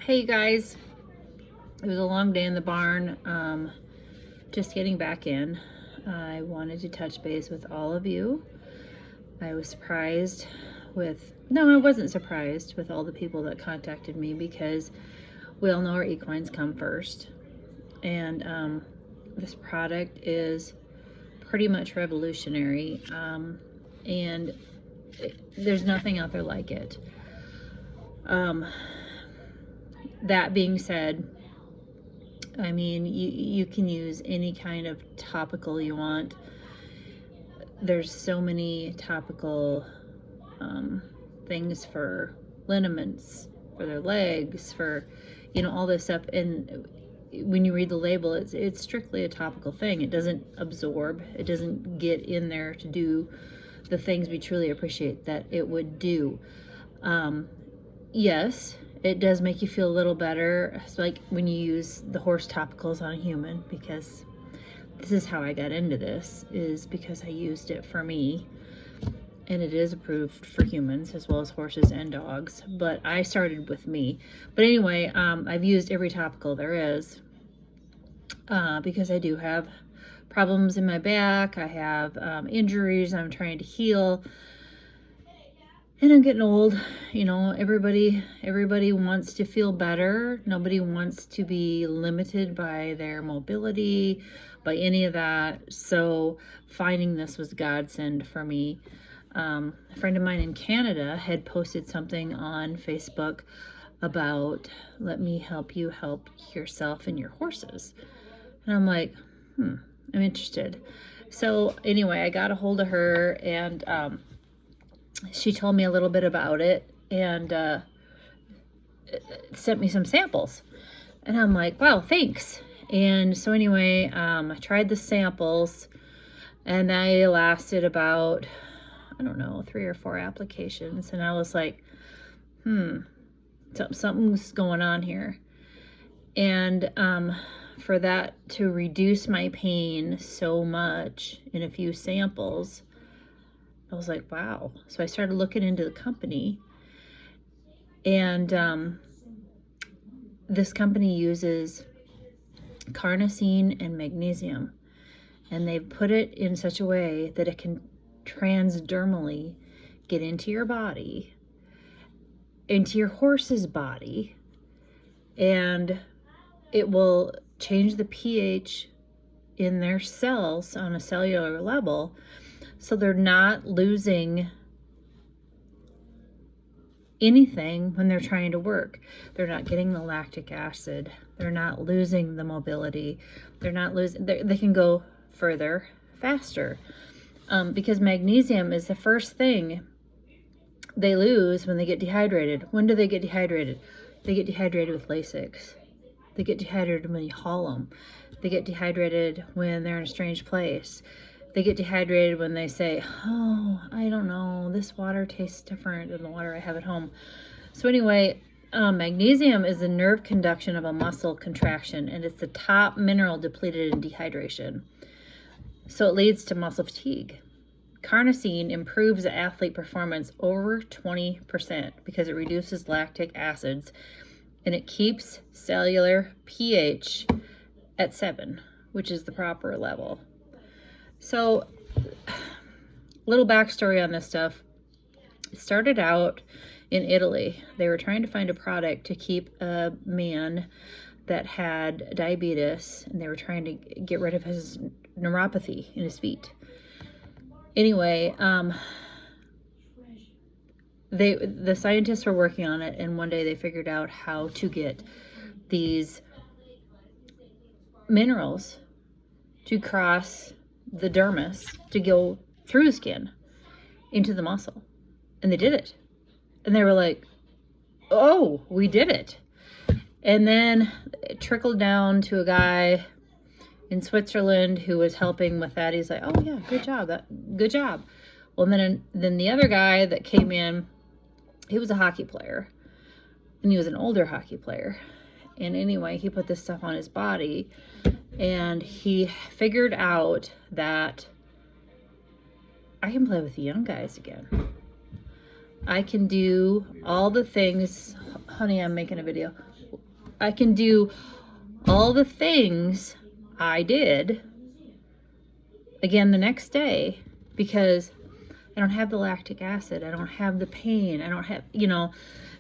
Hey guys, it was a long day in the barn. Just getting back in. I wanted to touch base with all of you. I was surprised I wasn't surprised with all the people that contacted me because we all know our equines come first. And this product is pretty much revolutionary. And there's nothing out there like it. That being said, I mean, you can use any kind of topical you want. There's so many topical things for liniments, for their legs, for, all this stuff. And when you read the label, it's strictly a topical thing. It doesn't absorb. It doesn't get in there to do the things we truly appreciate that it would do. Yes, it does make you feel a little better. It's like when you use the horse topicals on a human, because this is how I got into this, is because I used it for me. And it is approved for humans as well as horses and dogs. But I started with me. But anyway, I've used every topical there is because I do have problems in my back. I have injuries I'm trying to heal. And I'm getting old, everybody wants to feel better. Nobody wants to be limited by their mobility, by any of that. So finding this was godsend for me. A friend of mine in Canada had posted something on Facebook about, let me help you help yourself and your horses. And I'm like, I'm interested. So anyway, I got a hold of her and, she told me a little bit about it and sent me some samples. And I'm like, wow, thanks. And so anyway, I tried the samples and they lasted about, 3 or 4 applications. And I was like, something's going on here. And for that to reduce my pain so much in a few samples, I was like, wow. So I started looking into the company, and this company uses carnosine and magnesium, and they've put it in such a way that it can transdermally get into your body, into your horse's body, and it will change the pH in their cells on a cellular level. So they're not losing anything when they're trying to work. They're not getting the lactic acid. They're not losing the mobility. They're not losing, they can go further, faster. Because magnesium is the first thing they lose when they get dehydrated. When do they get dehydrated? They get dehydrated with Lasix. They get dehydrated when you haul them. They get dehydrated when they're in a strange place. They get dehydrated when they say, oh, I don't know, this water tastes different than the water I have at home. So anyway, magnesium is the nerve conduction of a muscle contraction, and it's the top mineral depleted in dehydration. So it leads to muscle fatigue. Carnosine improves the athlete performance over 20% because it reduces lactic acids, and it keeps cellular pH at 7, which is the proper level. So, little backstory on this stuff. It started out in Italy. They were trying to find a product to keep a man that had diabetes, and they were trying to get rid of his neuropathy in his feet. Anyway, the scientists were working on it, and one day they figured out how to get these minerals to cross the dermis to go through the skin into the muscle. And they did it. And they were like, oh, we did it. And then it trickled down to a guy in Switzerland who was helping with that. He's like, oh yeah, good job. Well, then the other guy that came in, he was a hockey player, and he was an older hockey player. And anyway, he put this stuff on his body, and he figured out that I can play with the young guys again. I can do all the things. Honey, I'm making a video. I can do all the things I did again the next day because I don't have the lactic acid. I don't have the pain. I don't have,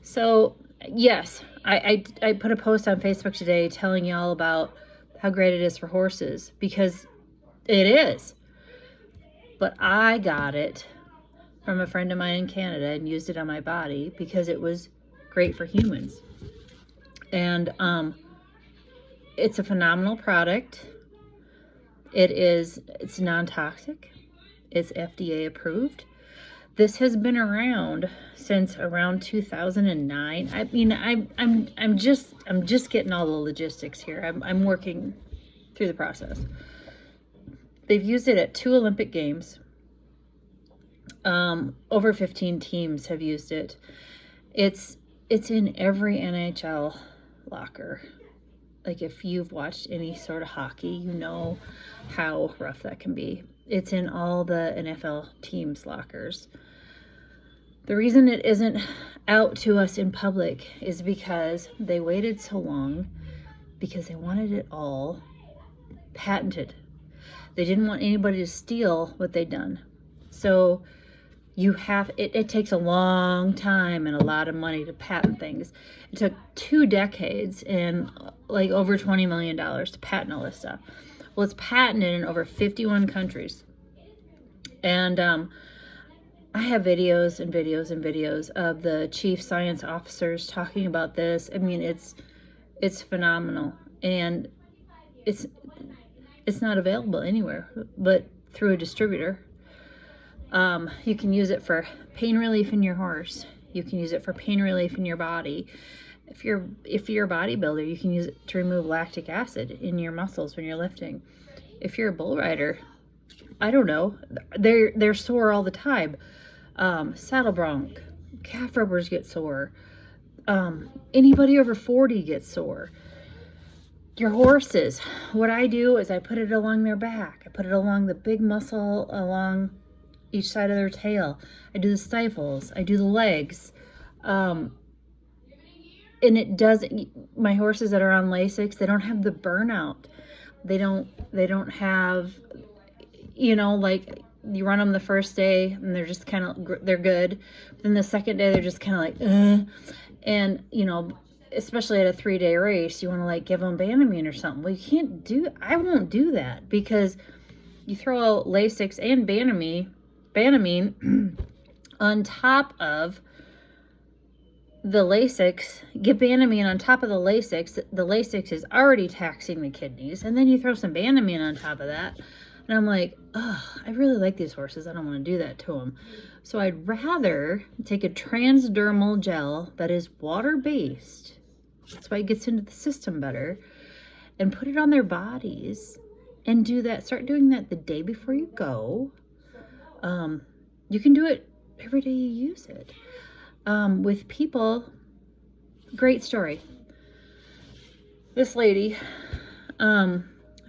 So, yes, I put a post on Facebook today telling y'all about how great it is for horses because it is. But I got it from a friend of mine in Canada and used it on my body because it was great for humans. And it's a phenomenal product. It's non-toxic. It's FDA approved. This has been around since around 2009. I mean, I'm just getting all the logistics here. I'm working through the process. They've used it at 2 Olympic Games. Over 15 teams have used it. It's in every NHL locker. Like if you've watched any sort of hockey, you know how rough that can be. It's in all the NFL teams' lockers. The reason it isn't out to us in public is because they waited so long because they wanted it all patented. They didn't want anybody to steal what they'd done. So it takes a long time and a lot of money to patent things. It took 2 decades and like over $20 million to patent all this stuff. Well, it's patented in over 51 countries. And I have videos and videos and videos of the chief science officers talking about this. I mean, it's phenomenal. And it's not available anywhere but through a distributor. You can use it for pain relief in your horse. You can use it for pain relief in your body. If you're a bodybuilder, you can use it to remove lactic acid in your muscles when you're lifting. If you're a bull rider, I don't know, they're sore all the time. Saddle bronch, calf rubbers get sore. Anybody over 40 gets sore. Your horses, what I do is I put it along their back. I put it along the big muscle along each side of their tail. I do the stifles. I do the legs. And it does, my horses that are on Lasix, they don't have the burnout. They don't have, like you run them the first day and they're just kind of, they're good. Then the second day, they're just kind of like, and, especially at a 3-day race, you want to like give them Banamine or something. Well, I won't do that because you throw out Lasix and Banamine on top of the Lasix, give Banamine on top of the Lasix. The Lasix is already taxing the kidneys, and then you throw some Banamine on top of that. And I'm like, oh, I really like these horses. I don't want to do that to them. So I'd rather take a transdermal gel that is water-based. That's why it gets into the system better. And put it on their bodies and do that. Start doing that the day before you go. You can do it every day you use it. With people, great story. This lady, a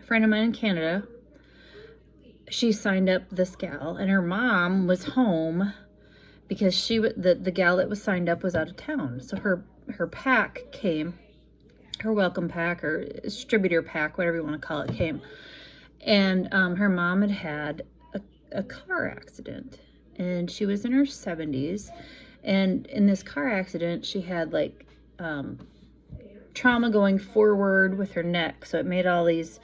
friend of mine in Canada, she signed up this gal, and her mom was home because the gal that was signed up was out of town. So her pack came, her welcome pack or distributor pack, whatever you want to call it, came. And her mom had a car accident, and she was in her 70s. And in this car accident, she had like trauma going forward with her neck. So it made all these,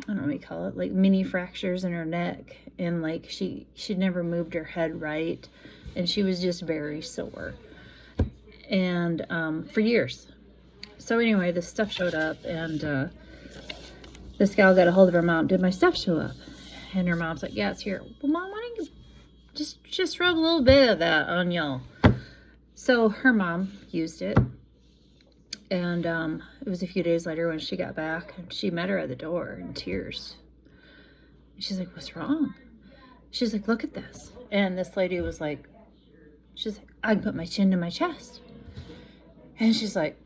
I don't know what you call it, like mini fractures in her neck. And like she never moved her head right. And she was just very sore. And for years. So anyway, this stuff showed up, and this gal got a hold of her mom. Did my stuff show up? And her mom's like, yeah, it's here. Well, Mom, why don't you just rub a little bit of that on y'all? So her mom used it, and it was a few days later when she got back, and she met her at the door in tears. She's like, what's wrong? She's like, look at this. And this lady was like, she's like, I can put my chin to my chest. And she's like,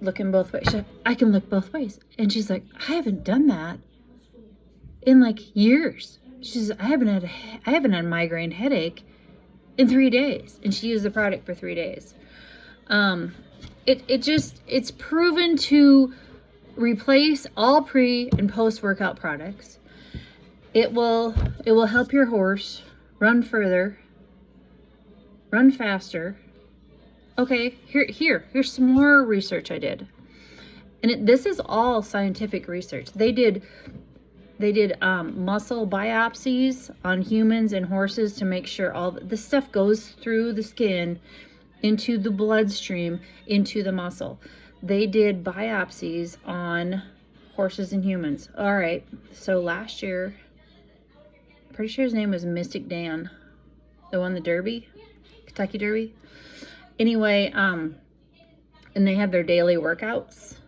looking both ways. She's like, I can look both ways. And she's like, I haven't done that in like years. She says, I haven't had a migraine headache in 3 days. And she used the product for 3 days. it's proven to replace all pre and post workout products. It will help your horse run further, run faster. Okay, here's some more research I did. And this is all scientific research. They did muscle biopsies on humans and horses to make sure all this stuff goes through the skin into the bloodstream, into the muscle. They did biopsies on horses and humans. All right, so last year, pretty sure his name was Mystic Dan, the one, the Derby, Kentucky Derby. Anyway, and they have their daily workouts.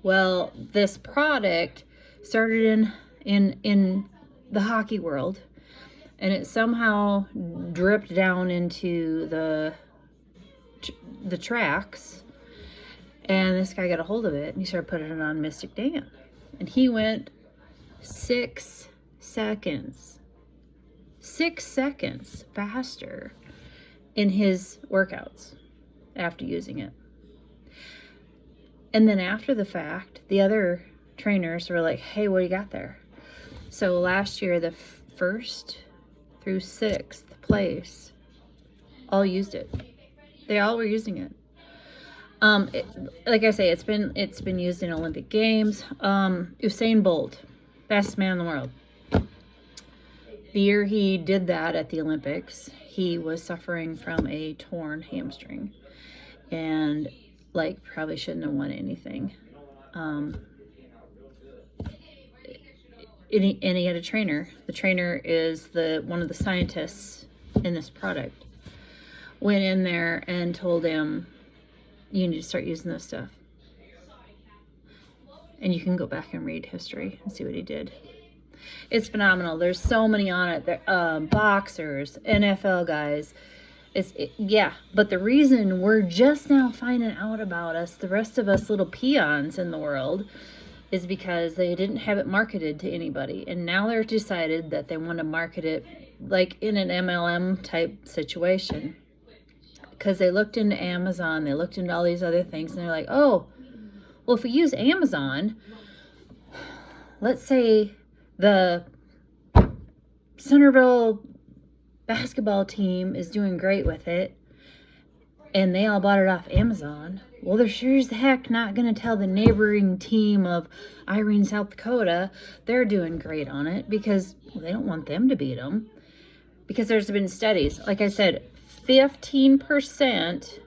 Well, this product started in the hockey world, and it somehow dripped down into the tracks, and this guy got a hold of it, and he started putting it on Mystic Dan, and he went 6 seconds faster in his workouts after using it. And then after the fact, the other trainers were like, hey, what do you got there? So last year, the 1st through 6th place all used it. They all were using it. Like I say, it's been used in Olympic Games. Usain Bolt, best man in the world. The year he did that at the Olympics, he was suffering from a torn hamstring, and like probably shouldn't have won anything. And he had a trainer. The trainer is one of the scientists in this product. Went in there and told him, you need to start using this stuff. And you can go back and read history and see what he did. It's phenomenal. There's so many on it. Boxers, NFL guys. Yeah, but the reason we're just now finding out about us, the rest of us little peons in the world, is because they didn't have it marketed to anybody. And now they're decided that they want to market it like in an MLM type situation. Because they looked into Amazon, they looked into all these other things, and they're like, oh, well, if we use Amazon, let's say the Centerville basketball team is doing great with it, and they all bought it off Amazon. Well, they're sure as heck not going to tell the neighboring team of Irene, South Dakota, they're doing great on it, because they don't want them to beat them. Because there's been studies, like I said, 15%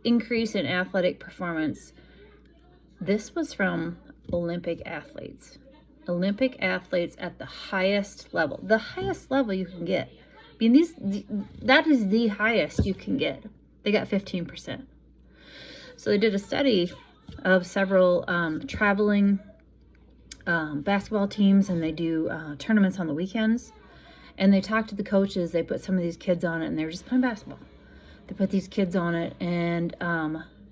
increase in athletic performance. This was from Olympic athletes. Olympic athletes at the highest level you can get. I mean, that is the highest you can get. They got 15%. So they did a study of several traveling basketball teams, and they do tournaments on the weekends. And they talked to the coaches. They put some of these kids on it, and they were just playing basketball. They put these kids on it, and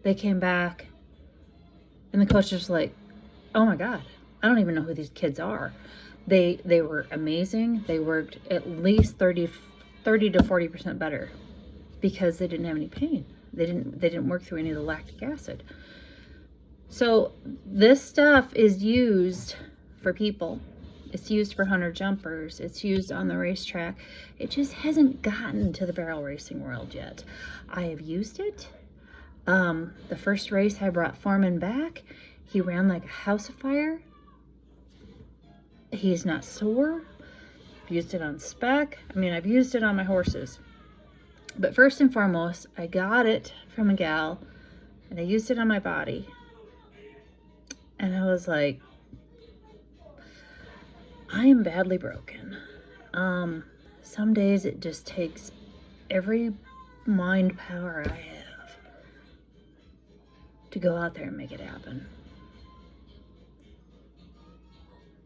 they came back, and the coach was like, oh my God, I don't even know who these kids are. They were amazing. They worked at least 30 to 40% better because they didn't have any pain. They didn't work through any of the lactic acid. So this stuff is used for people. It's used for hunter jumpers. It's used on the racetrack. It just hasn't gotten to the barrel racing world yet. I have used it. The first race I brought Foreman back. He ran like a house of fire. He's not sore. I've used it on spec. I mean, I've used it on my horses. But first and foremost, I got it from a gal, and I used it on my body. And I was like, I am badly broken. Some days it just takes every mind power I have to go out there and make it happen.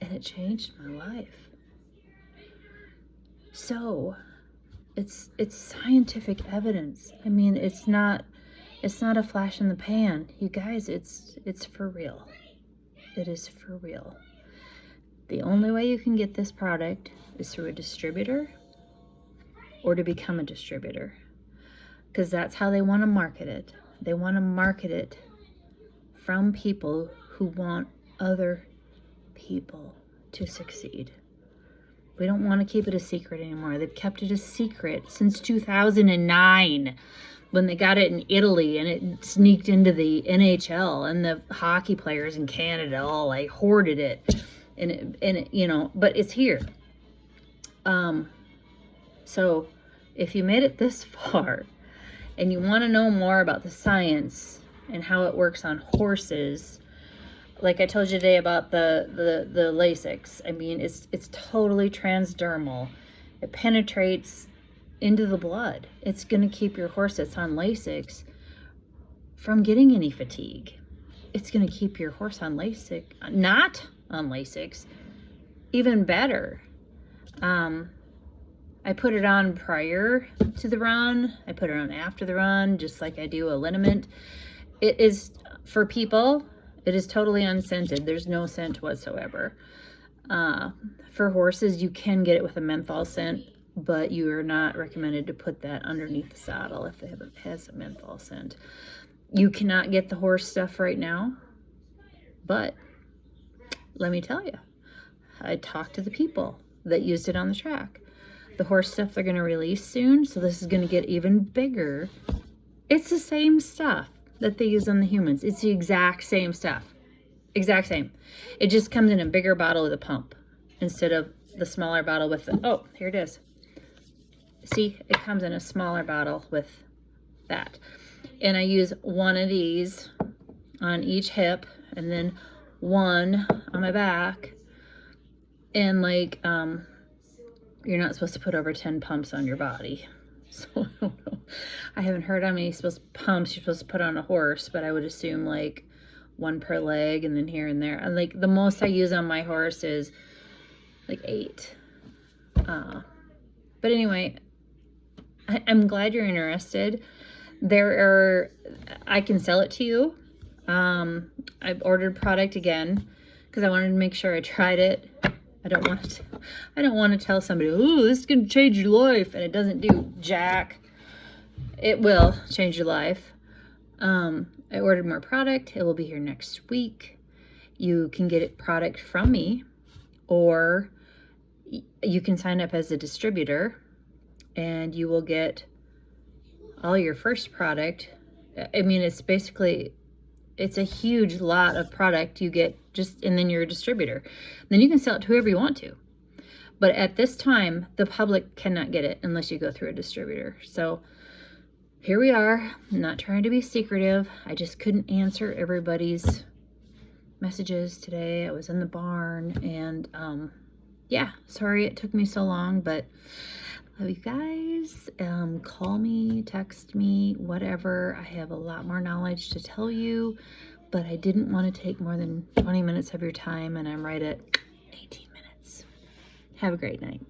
And it changed my life. So it's scientific evidence. I mean, it's not a flash in the pan. You guys, it's for real. It is for real. The only way you can get this product is through a distributor or to become a distributor, because that's how they want to market it. They want to market it from people who want other people to succeed. We don't want to keep it a secret anymore. They've kept it a secret since 2009 when they got it in Italy and it sneaked into the NHL, and the hockey players in Canada all like hoarded it. And it, you know, but it's here. So if you made it this far and you want to know more about the science and how it works on horses, like I told you today about the Lasix, I mean, it's totally transdermal. It penetrates into the blood. It's going to keep your horse that's on Lasix from getting any fatigue. It's going to keep your horse on Lasix, not on Lasix, even better. I put it on prior to the run. I put it on after the run, just like I do a liniment. It is, for people, it is totally unscented. There's no scent whatsoever. For horses, you can get it with a menthol scent, but you are not recommended to put that underneath the saddle if it has a menthol scent. You cannot get the horse stuff right now, but let me tell you, I talked to the people that used it on the track. The horse stuff they're going to release soon, so this is going to get even bigger. It's the same stuff that they use on the humans. It's the exact same stuff. Exact same. It just comes in a bigger bottle with a pump instead of the smaller bottle with the, oh, here it is. See, it comes in a smaller bottle with that. And I use one of these on each hip and then one on my back. And like, you're not supposed to put over 10 pumps on your body. So I don't know. I haven't heard how many pumps you're supposed to put on a horse, but I would assume like one per leg and then here and there. And like the most I use on my horse is like 8. But anyway, I'm glad you're interested. I can sell it to you. I've ordered product again because I wanted to make sure I tried it. I don't want to tell somebody, oh, this is going to change your life, and it doesn't do jack. It will change your life. I ordered more product. It will be here next week. You can get product from me, or you can sign up as a distributor, and you will get all your first product. I mean, it's a huge lot of product you get and then you're a distributor. Then you can sell it to whoever you want to. But at this time, the public cannot get it unless you go through a distributor. So here we are. I'm not trying to be secretive. I just couldn't answer everybody's messages today. I was in the barn and yeah, sorry it took me so long, but love you guys. Call me, text me, whatever. I have a lot more knowledge to tell you, but I didn't want to take more than 20 minutes of your time, and I'm right at 18 minutes. Have a great night.